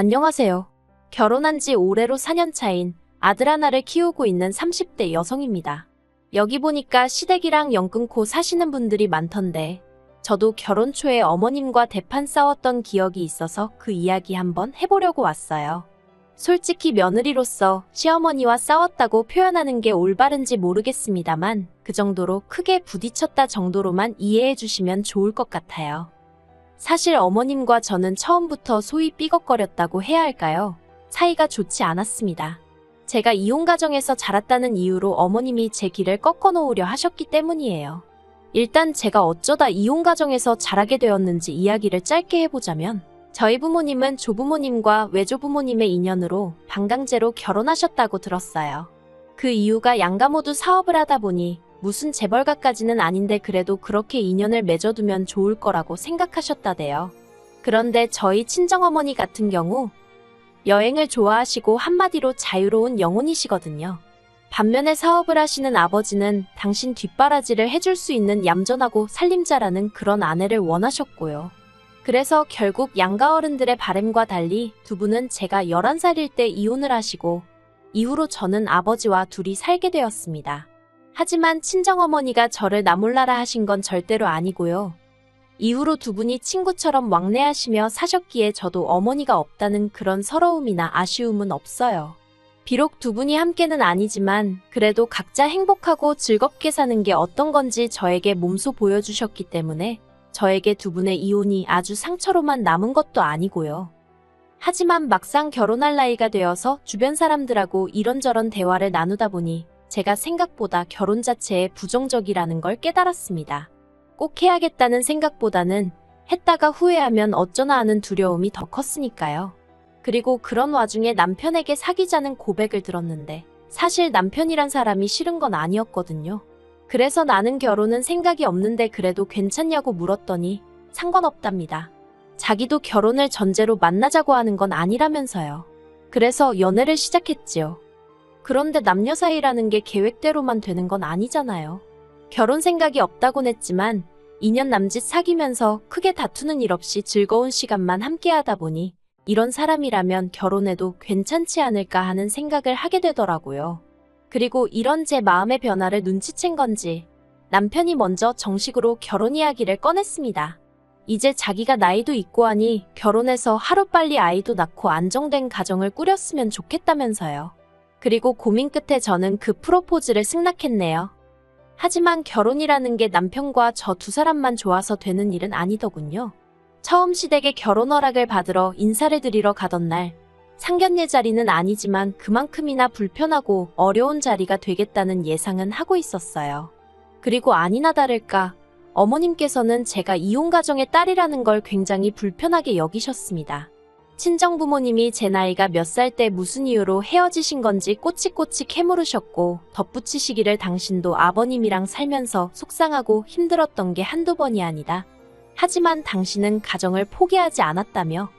안녕하세요. 결혼한 지 올해로 4년 차인 아들 하나를 키우고 있는 30대 여성입니다. 여기 보니까 시댁이랑 연 끊고 사시는 분들이 많던데 저도 결혼 초에 어머님과 대판 싸웠던 기억이 있어서 그 이야기 한번 해보려고 왔어요. 솔직히 며느리로서 시어머니와 싸웠다고 표현하는 게 올바른지 모르겠습니다만 그 정도로 크게 부딪혔다 정도로만 이해해 주시면 좋을 것 같아요. 사실 어머님과 저는 처음부터 소위 삐걱거렸다고 해야 할까요? 사이가 좋지 않았습니다. 제가 이혼 가정에서 자랐다는 이유로 어머님이 제 길을 꺾어 놓으려 하셨기 때문이에요. 일단 제가 어쩌다 이혼 가정에서 자라게 되었는지 이야기를 짧게 해보자면 저희 부모님은 조부모님과 외조부모님의 인연으로 반강제로 결혼하셨다고 들었어요. 그 이유가 양가 모두 사업을 하다 보니 무슨 재벌가까지는 아닌데 그래도 그렇게 인연을 맺어두면 좋을 거라고 생각하셨다대요. 그런데 저희 친정어머니 같은 경우 여행을 좋아하시고 한마디로 자유로운 영혼이시거든요. 반면에 사업을 하시는 아버지는 당신 뒷바라지를 해줄 수 있는 얌전하고 살림자라는 그런 아내를 원하셨고요. 그래서 결국 양가 어른들의 바람과 달리 두 분은 제가 11살일 때 이혼을 하시고 이후로 저는 아버지와 둘이 살게 되었습니다. 하지만 친정어머니가 저를 나몰라라 하신 건 절대로 아니고요. 이후로 두 분이 친구처럼 왕래하시며 사셨기에 저도 어머니가 없다는 그런 서러움이나 아쉬움은 없어요. 비록 두 분이 함께는 아니지만 그래도 각자 행복하고 즐겁게 사는 게 어떤 건지 저에게 몸소 보여주셨기 때문에 저에게 두 분의 이혼이 아주 상처로만 남은 것도 아니고요. 하지만 막상 결혼할 나이가 되어서 주변 사람들하고 이런저런 대화를 나누다 보니 제가 생각보다 결혼 자체에 부정적이라는 걸 깨달았습니다. 꼭 해야겠다는 생각보다는 했다가 후회하면 어쩌나 하는 두려움이 더 컸으니까요. 그리고 그런 와중에 남편에게 사귀자는 고백을 들었는데 사실 남편이란 사람이 싫은 건 아니었거든요. 그래서 나는 결혼은 생각이 없는데 그래도 괜찮냐고 물었더니 상관없답니다. 자기도 결혼을 전제로 만나자고 하는 건 아니라면서요. 그래서 연애를 시작했지요. 그런데 남녀 사이라는 게 계획대로만 되는 건 아니잖아요. 결혼 생각이 없다곤 했지만 2년 남짓 사귀면서 크게 다투는 일 없이 즐거운 시간만 함께 하다 보니 이런 사람이라면 결혼해도 괜찮지 않을까 하는 생각을 하게 되더라고요. 그리고 이런 제 마음의 변화를 눈치챈 건지 남편이 먼저 정식으로 결혼 이야기를 꺼냈습니다. 이제 자기가 나이도 있고 하니 결혼해서 하루빨리 아이도 낳고 안정된 가정을 꾸렸으면 좋겠다면서요. 그리고 고민 끝에 저는 그 프로포즈를 승낙했네요. 하지만 결혼이라는 게 남편과 저 두 사람만 좋아서 되는 일은 아니더군요. 처음 시댁에 결혼 허락을 받으러 인사를 드리러 가던 날 상견례 자리는 아니지만 그만큼이나 불편하고 어려운 자리가 되겠다는 예상은 하고 있었어요. 그리고 아니나 다를까 어머님께서는 제가 이혼 가정의 딸이라는 걸 굉장히 불편하게 여기셨습니다. 친정부모님이 제 나이가 몇 살 때 무슨 이유로 헤어지신 건지 꼬치꼬치 캐물으셨고 덧붙이시기를 당신도 아버님이랑 살면서 속상하고 힘들었던 게 한두 번이 아니다. 하지만 당신은 가정을 포기하지 않았다며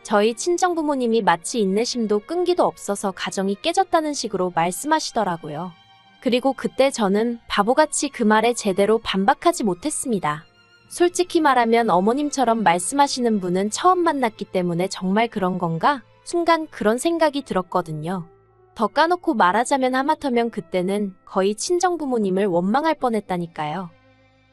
저희 친정부모님이 마치 인내심도 끈기도 없어서 가정이 깨졌다는 식으로 말씀하시더라고요. 그리고 그때 저는 바보같이 그 말에 제대로 반박하지 못했습니다. 솔직히 말하면 어머님처럼 말씀하시는 분은 처음 만났기 때문에 정말 그런 건가? 순간 그런 생각이 들었거든요. 더 까놓고 말하자면 하마터면 그때는 거의 친정부모님을 원망할 뻔했다니까요.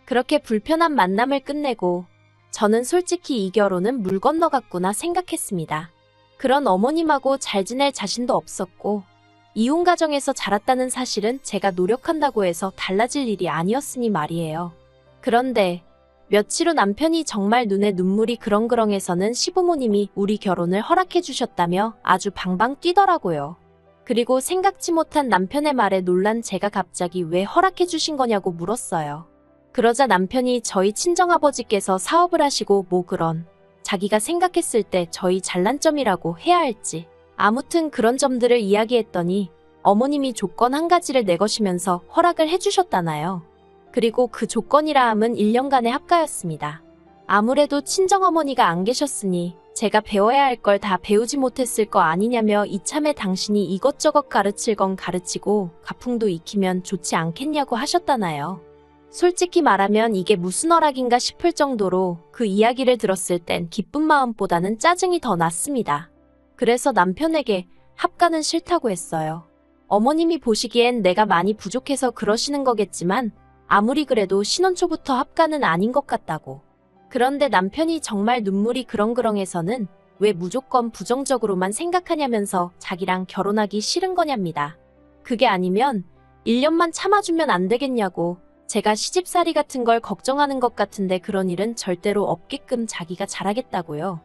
그렇게 불편한 만남을 끝내고 저는 솔직히 이 결혼은 물 건너갔구나 생각했습니다. 그런 어머님하고 잘 지낼 자신도 없었고 이혼 가정에서 자랐다는 사실은 제가 노력한다고 해서 달라질 일이 아니었으니 말이에요. 그런데 며칠 후 남편이 정말 눈에 눈물이 그렁그렁해서는 시부모님이 우리 결혼을 허락해 주셨다며 아주 방방 뛰더라고요. 그리고 생각지 못한 남편의 말에 놀란 제가 갑자기 왜 허락해 주신 거냐고 물었어요. 그러자 남편이 저희 친정아버지께서 사업을 하시고 뭐 그런 자기가 생각했을 때 저희 잘난 점이라고 해야 할지 아무튼 그런 점들을 이야기했더니 어머님이 조건 한 가지를 내거시면서 허락을 해주셨다나요. 그리고 그 조건이라 함은 1년간의 합가였습니다. 아무래도 친정어머니가 안 계셨으니 제가 배워야 할 걸 다 배우지 못했을 거 아니냐며 이참에 당신이 이것저것 가르칠 건 가르치고 가풍도 익히면 좋지 않겠냐고 하셨다나요. 솔직히 말하면 이게 무슨 허락인가 싶을 정도로 그 이야기를 들었을 땐 기쁜 마음보다는 짜증이 더 났습니다. 그래서 남편에게 합가는 싫다고 했어요. 어머님이 보시기엔 내가 많이 부족해서 그러시는 거겠지만 아무리 그래도 신혼 초부터 합가는 아닌 것 같다고. 그런데 남편이 정말 눈물이 그렁그렁해서는 왜 무조건 부정적으로만 생각하냐면서 자기랑 결혼하기 싫은 거냐입니다. 그게 아니면 1년만 참아주면 안 되겠냐고. 제가 시집살이 같은 걸 걱정하는 것 같은데 그런 일은 절대로 없게끔 자기가 잘하겠다고요.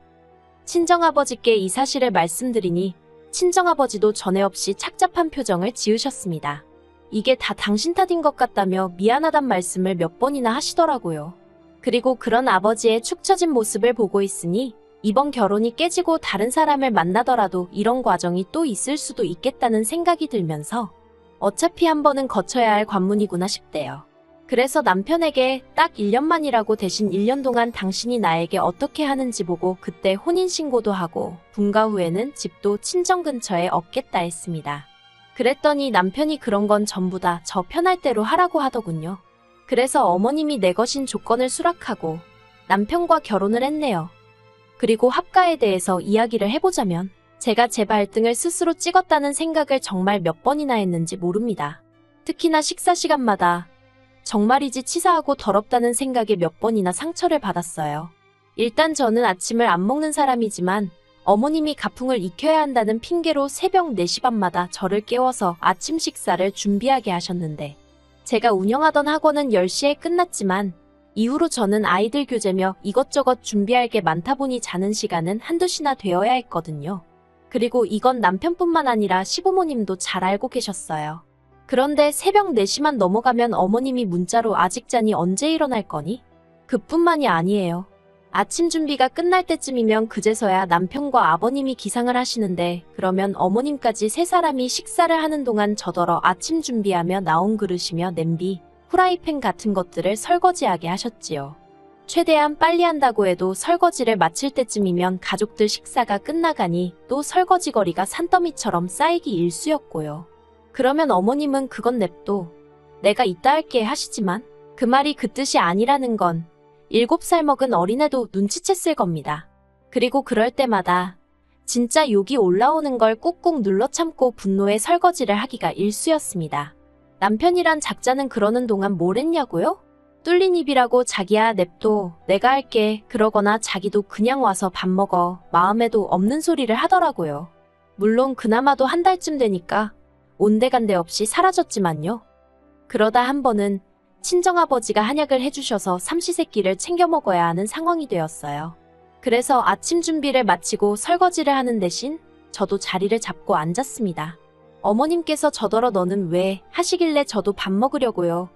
친정아버지께 이 사실을 말씀드리니 친정아버지도 전에 없이 착잡한 표정을 지으셨습니다. 이게 다 당신 탓인 것 같다며 미안하단 말씀을 몇 번이나 하시더라고요. 그리고 그런 아버지의 축 처진 모습을 보고 있으니 이번 결혼이 깨지고 다른 사람을 만나더라도 이런 과정이 또 있을 수도 있겠다는 생각이 들면서 어차피 한 번은 거쳐야 할 관문이구나 싶대요. 그래서 남편에게 딱 1년만이라고 대신 1년 동안 당신이 나에게 어떻게 하는지 보고 그때 혼인신고도 하고 분가 후에는 집도 친정 근처에 얻겠다 했습니다. 그랬더니 남편이 그런 건 전부 다 저 편할 대로 하라고 하더군요. 그래서 어머님이 내 것인 조건을 수락하고 남편과 결혼을 했네요. 그리고 합가에 대해서 이야기를 해보자면 제가 제 발등을 스스로 찍었다는 생각을 정말 몇 번이나 했는지 모릅니다. 특히나 식사 시간마다 정말이지 치사하고 더럽다는 생각에 몇 번이나 상처를 받았어요. 일단 저는 아침을 안 먹는 사람이지만 어머님이 가풍을 익혀야 한다는 핑계로 새벽 4시 반마다 저를 깨워서 아침 식사를 준비하게 하셨는데 제가 운영하던 학원은 10시에 끝났지만 이후로 저는 아이들 교재며 이것저것 준비할 게 많다 보니 자는 시간은 한두 시나 되어야 했거든요. 그리고 이건 남편뿐만 아니라 시부모님도 잘 알고 계셨어요. 그런데 새벽 4시만 넘어가면 어머님이 문자로 아직 자니 언제 일어날 거니? 그뿐만이 아니에요. 아침 준비가 끝날 때쯤이면 그제서야 남편과 아버님이 기상을 하시는데 그러면 어머님까지 세 사람이 식사를 하는 동안 저더러 아침 준비하며 나온 그릇이며 냄비, 후라이팬 같은 것들을 설거지하게 하셨지요. 최대한 빨리 한다고 해도 설거지를 마칠 때쯤이면 가족들 식사가 끝나가니 또 설거지거리가 산더미처럼 쌓이기 일쑤였고요. 그러면 어머님은 그건 냅둬. 내가 이따 할게 하시지만 그 말이 그 뜻이 아니라는 건 7살 먹은 어린애도 눈치챘을 겁니다. 그리고 그럴 때마다 진짜 욕이 올라오는 걸 꾹꾹 눌러 참고 분노에 설거지를 하기가 일쑤였습니다. 남편이란 작자는 그러는 동안 뭘 했냐고요? 뚫린 입이라고 자기야 냅둬 내가 할게 그러거나 자기도 그냥 와서 밥 먹어 마음에도 없는 소리를 하더라고요. 물론 그나마도 한 달쯤 되니까 온데간데 없이 사라졌지만요. 그러다 한 번은 친정아버지가 한약을 해주셔서 삼시세끼를 챙겨 먹어야 하는 상황이 되었어요. 그래서 아침 준비를 마치고 설거지를 하는 대신 저도 자리를 잡고 앉았습니다. 어머님께서 저더러 너는 왜 하시길래 저도 밥 먹으려고요.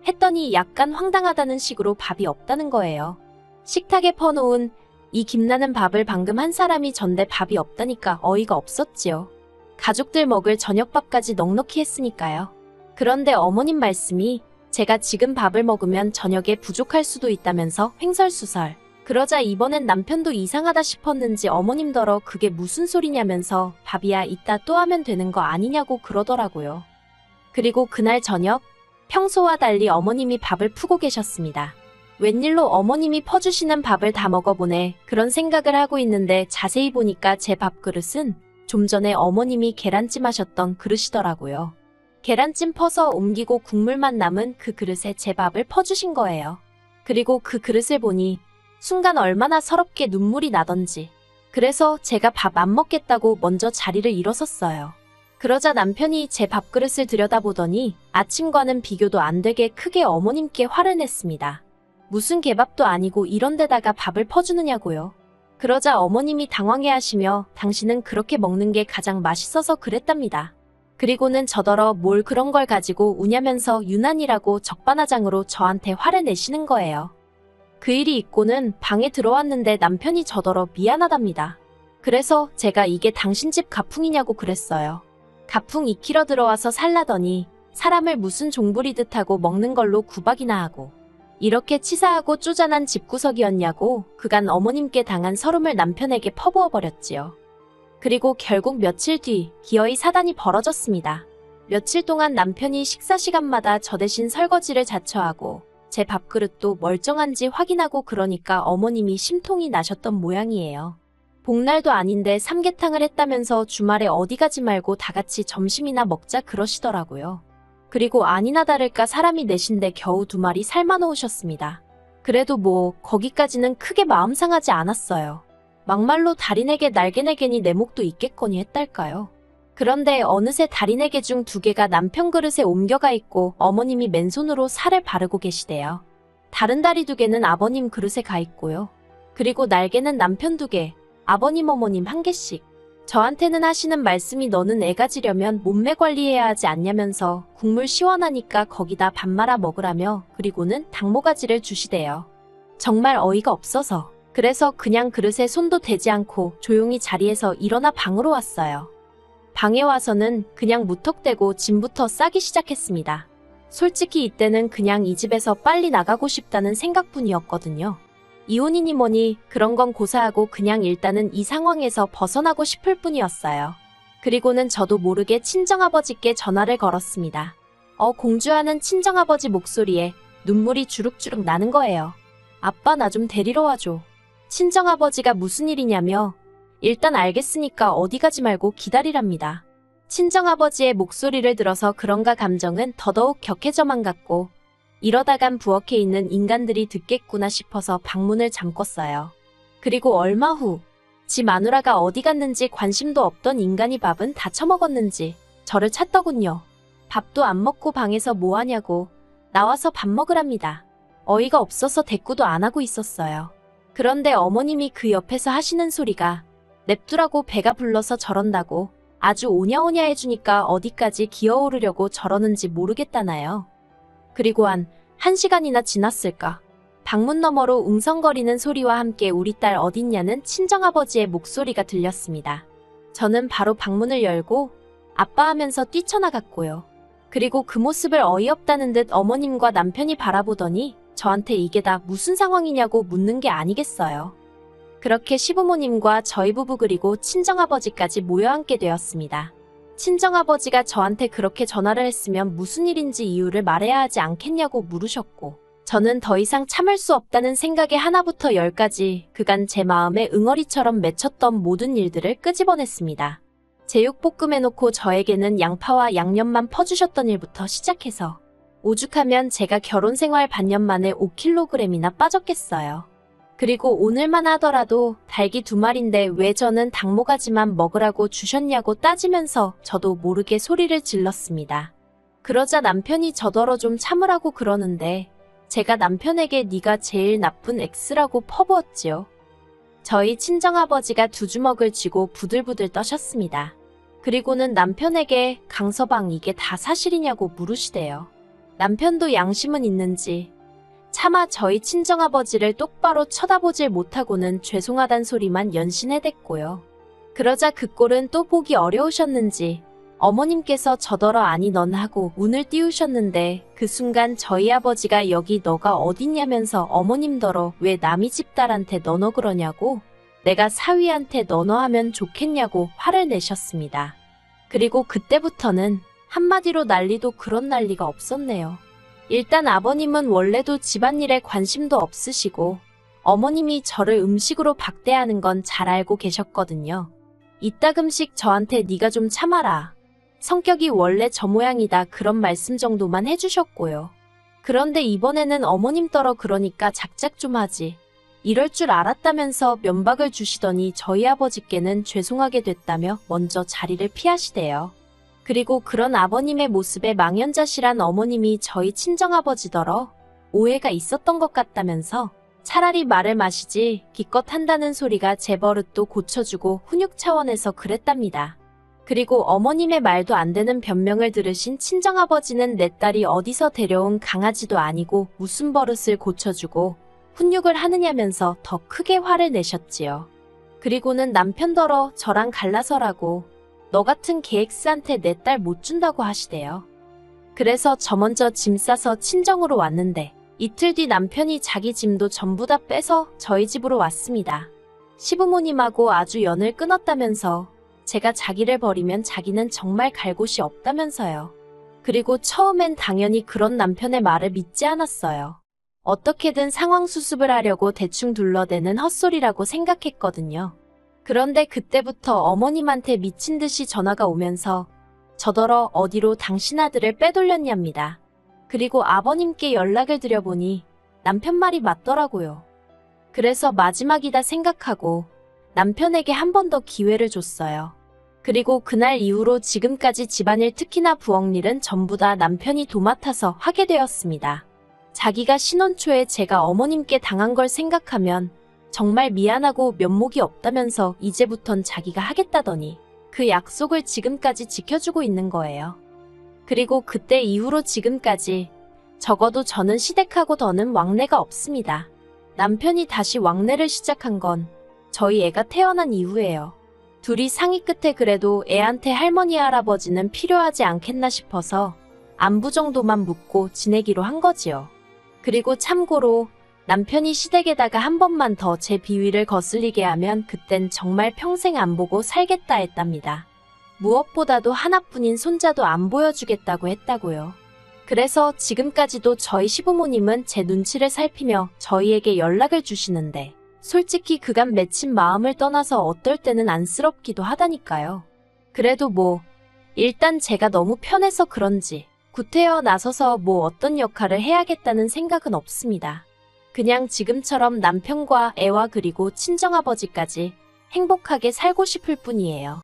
했더니 약간 황당하다는 식으로 밥이 없다는 거예요. 식탁에 퍼놓은 이 김나는 밥을 방금 한 사람이 전데 밥이 없다니까 어이가 없었지요. 가족들 먹을 저녁밥까지 넉넉히 했으니까요. 그런데 어머님 말씀이 제가 지금 밥을 먹으면 저녁에 부족할 수도 있다면서 횡설수설. 그러자 이번엔 남편도 이상하다 싶었는지 어머님더러 그게 무슨 소리냐면서 밥이야 이따 또 하면 되는 거 아니냐고 그러더라고요. 그리고 그날 저녁 평소와 달리 어머님이 밥을 푸고 계셨습니다. 웬일로 어머님이 퍼주시는 밥을 다 먹어보네 그런 생각을 하고 있는데 자세히 보니까 제 밥그릇은 좀 전에 어머님이 계란찜 하셨던 그릇이더라고요. 계란찜 퍼서 옮기고 국물만 남은 그 그릇에 제 밥을 퍼주신 거예요. 그리고 그 그릇을 보니 순간 얼마나 서럽게 눈물이 나던지. 그래서 제가 밥 안 먹겠다고 먼저 자리를 일어섰어요. 그러자 남편이 제 밥그릇을 들여다보더니 아침과는 비교도 안 되게 크게 어머님께 화를 냈습니다. 무슨 개밥도 아니고 이런 데다가 밥을 퍼주느냐고요. 그러자 어머님이 당황해하시며 당신은 그렇게 먹는 게 가장 맛있어서 그랬답니다. 그리고는 저더러 뭘 그런 걸 가지고 우냐면서 유난이라고 적반하장으로 저한테 화를 내시는 거예요. 그 일이 있고는 방에 들어왔는데 남편이 저더러 미안하답니다. 그래서 제가 이게 당신 집 가풍이냐고 그랬어요. 가풍 익히러 들어와서 살라더니 사람을 무슨 종부리듯 하고 먹는 걸로 구박이나 하고 이렇게 치사하고 쪼잔한 집구석이었냐고 그간 어머님께 당한 서름을 남편에게 퍼부어버렸지요. 그리고 결국 며칠 뒤 기어이 사단이 벌어졌습니다. 며칠 동안 남편이 식사 시간마다 저 대신 설거지를 자처하고 제 밥그릇도 멀쩡한지 확인하고 그러니까 어머님이 심통이 나셨던 모양이에요. 복날도 아닌데 삼계탕을 했다면서 주말에 어디 가지 말고 다 같이 점심이나 먹자 그러시더라고요. 그리고 아니나 다를까 사람이 넷인데 겨우 2마리 삶아 놓으셨습니다. 그래도 뭐 거기까지는 크게 마음 상하지 않았어요. 막말로 다리 4개 날개 4개니 내 목도 있겠거니 했달까요. 그런데 어느새 다리 4개 중 2개가 남편 그릇에 옮겨가 있고 어머님이 맨손으로 살을 바르고 계시대요. 다른 다리 2개는 아버님 그릇에 가 있고요. 그리고 날개는 남편 2개, 아버님 어머님 1개씩. 저한테는 하시는 말씀이 너는 애 가지려면 몸매 관리해야 하지 않냐면서 국물 시원하니까 거기다 밥 말아 먹으라며 그리고는 닭모가지를 주시대요. 정말 어이가 없어서. 그래서 그냥 그릇에 손도 대지 않고 조용히 자리에서 일어나 방으로 왔어요. 방에 와서는 그냥 무턱대고 짐부터 싸기 시작했습니다. 솔직히 이때는 그냥 이 집에서 빨리 나가고 싶다는 생각뿐이었거든요. 이혼이니 뭐니 그런 건 고사하고 그냥 일단은 이 상황에서 벗어나고 싶을 뿐이었어요. 그리고는 저도 모르게 친정아버지께 전화를 걸었습니다. 공주하는 친정아버지 목소리에 눈물이 주룩주룩 나는 거예요. 아빠 나 좀 데리러 와줘. 친정아버지가 무슨 일이냐며 일단 알겠으니까 어디 가지 말고 기다리랍니다. 친정아버지의 목소리를 들어서 그런가 감정은 더더욱 격해져만 갔고 이러다간 부엌에 있는 인간들이 듣겠구나 싶어서 방문을 잠궜어요. 그리고 얼마 후 지 마누라가 어디 갔는지 관심도 없던 인간이 밥은 다 처먹었는지 저를 찾더군요. 밥도 안 먹고 방에서 뭐하냐고 나와서 밥 먹으랍니다. 어이가 없어서 대꾸도 안 하고 있었어요. 그런데 어머님이 그 옆에서 하시는 소리가 냅두라고 배가 불러서 저런다고 아주 오냐오냐 해주니까 어디까지 기어오르려고 저러는지 모르겠다나요. 그리고 한 1시간이나 지났을까. 방문 너머로 웅성거리는 소리와 함께 우리 딸 어딨냐는 친정아버지의 목소리가 들렸습니다. 저는 바로 방문을 열고 아빠 하면서 뛰쳐나갔고요. 그리고 그 모습을 어이없다는 듯 어머님과 남편이 바라보더니 저한테 이게 다 무슨 상황이냐고 묻는 게 아니겠어요. 그렇게 시부모님과 저희 부부 그리고 친정아버지까지 모여앉게 되었습니다. 친정아버지가 저한테 그렇게 전화를 했으면 무슨 일인지 이유를 말해야 하지 않겠냐고 물으셨고 저는 더 이상 참을 수 없다는 생각에 하나부터 10까지 그간 제 마음에 응어리처럼 맺혔던 모든 일들을 끄집어냈습니다. 제육볶음 해놓고 저에게는 양파와 양념만 퍼주셨던 일부터 시작해서 오죽하면 제가 결혼생활 반년 만에 5kg이나 빠졌겠어요. 그리고 오늘만 하더라도 닭이 2마리인데 왜 저는 닭모가지만 먹으라고 주셨냐고 따지면서 저도 모르게 소리를 질렀습니다. 그러자 남편이 저더러 좀 참으라고 그러는데 제가 남편에게 네가 제일 나쁜 X라고 퍼부었지요. 저희 친정아버지가 2주먹을 쥐고 부들부들 떠셨습니다. 그리고는 남편에게 강서방 이게 다 사실이냐고 물으시대요. 남편도 양심은 있는지 차마 저희 친정아버지를 똑바로 쳐다보질 못하고는 죄송하단 소리만 연신해댔고요. 그러자 그 꼴은 또 보기 어려우셨는지 어머님께서 저더러 아니 넌 하고 운을 띄우셨는데 그 순간 저희 아버지가 여기 너가 어딨냐면서 어머님더러 왜 남이 집 딸한테 너너 그러냐고 내가 사위한테 너너 하면 좋겠냐고 화를 내셨습니다. 그리고 그때부터는 한마디로 난리도 그런 난리가 없었네요. 일단 아버님은 원래도 집안일에 관심도 없으시고 어머님이 저를 음식으로 박대하는 건 잘 알고 계셨거든요. 이따금씩 저한테 네가 좀 참아라. 성격이 원래 저 모양이다 그런 말씀 정도만 해주셨고요. 그런데 이번에는 어머님 떨어 그러니까 작작 좀 하지. 이럴 줄 알았다면서 면박을 주시더니 저희 아버지께는 죄송하게 됐다며 먼저 자리를 피하시대요. 그리고 그런 아버님의 모습에 망연자실한 어머님이 저희 친정아버지더러 오해가 있었던 것 같다면서 차라리 말을 마시지 기껏 한다는 소리가 제 버릇도 고쳐주고 훈육 차원에서 그랬답니다. 그리고 어머님의 말도 안 되는 변명을 들으신 친정아버지는 내 딸이 어디서 데려온 강아지도 아니고 무슨 버릇을 고쳐주고 훈육을 하느냐면서 더 크게 화를 내셨지요. 그리고는 남편더러 저랑 갈라서라고 너 같은 계엑스한테 내 딸 못 준다고 하시대요. 그래서 저 먼저 짐 싸서 친정으로 왔는데 이틀 뒤 남편이 자기 짐도 전부 다 빼서 저희 집으로 왔습니다. 시부모님하고 아주 연을 끊었다면서 제가 자기를 버리면 자기는 정말 갈 곳이 없다면서요. 그리고 처음엔 당연히 그런 남편의 말을 믿지 않았어요. 어떻게든 상황 수습을 하려고 대충 둘러대는 헛소리라고 생각했거든요. 그런데 그때부터 어머님한테 미친 듯이 전화가 오면서 저더러 어디로 당신 아들을 빼돌렸냐입니다. 그리고 아버님께 연락을 드려보니 남편 말이 맞더라고요. 그래서 마지막이다 생각하고 남편에게 한 번 더 기회를 줬어요. 그리고 그날 이후로 지금까지 집안일 특히나 부엌일은 전부 다 남편이 도맡아서 하게 되었습니다. 자기가 신혼 초에 제가 어머님께 당한 걸 생각하면 정말 미안하고 면목이 없다면서 이제부턴 자기가 하겠다더니 그 약속을 지금까지 지켜주고 있는 거예요. 그리고 그때 이후로 지금까지 적어도 저는 시댁하고 더는 왕래가 없습니다. 남편이 다시 왕래를 시작한 건 저희 애가 태어난 이후예요. 둘이 상의 끝에 그래도 애한테 할머니 할아버지는 필요하지 않겠나 싶어서 안부 정도만 묻고 지내기로 한 거지요. 그리고 참고로 남편이 시댁에다가 한 번만 더 제 비위를 거슬리게 하면 그땐 정말 평생 안 보고 살겠다 했답니다. 무엇보다도 하나뿐인 손자도 안 보여주겠다고 했다고요. 그래서 지금까지도 저희 시부모님은 제 눈치를 살피며 저희에게 연락을 주시는데 솔직히 그간 맺힌 마음을 떠나서 어떨 때는 안쓰럽기도 하다니까요. 그래도 뭐 일단 제가 너무 편해서 그런지 구태여 나서서 뭐 어떤 역할을 해야겠다는 생각은 없습니다. 그냥 지금처럼 남편과 애와 그리고 친정아버지까지 행복하게 살고 싶을 뿐이에요.